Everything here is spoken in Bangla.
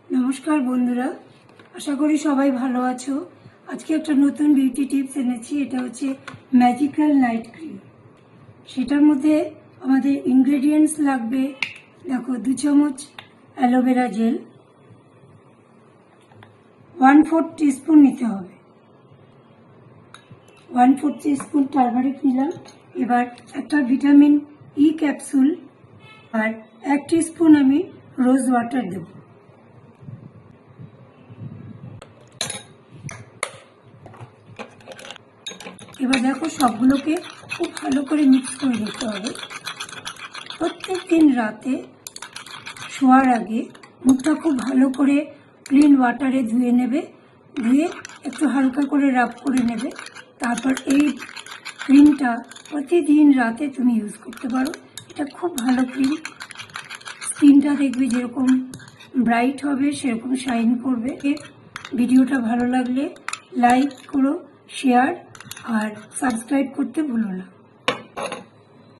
নমস্কার বন্ধুরা, আশা করি সবাই ভালো আছো। আজকে একটা নতুন বিউটি টিপস এনেছি। এটা হচ্ছে ম্যাজিক্যাল নাইট ক্রিম। সেটার মধ্যে আমাদের ইনগ্রেডিয়েন্টস লাগবে, দেখো 2 চামচ অ্যালোভেরা জেল, 1/4 টিস্পুন নিতে হবে, 1/4 টিস্পুন টারমারিক নিলাম। এবার একটা ভিটামিন ই ক্যাপসুল আর 1 টিস্পুন আমি রোজ ওয়াটার দেব। এবার দেখো সবগুলোকে খুব ভালো করে মিক্স করে দিতে হবে। প্রত্যেক দিন রাতে শোয়ার আগে মুখটা খুব ভালো করে ক্লিন ওয়াটারে ধুয়ে নেবে, ধুয়ে একটু হালকা করে রাব করে নেবে। তারপর এই ক্রিমটা প্রতিদিন রাতে তুমি ইউজ করতে পারো। এটা খুব ভালো ক্রিম। স্কিনটা দেখবে যেরকম ব্রাইট হবে, সেরকম শাইন করবে। ভিডিওটা ভালো লাগলে লাইক করো, শেয়ার আর সাবস্ক্রাইব করতে ভুলো না।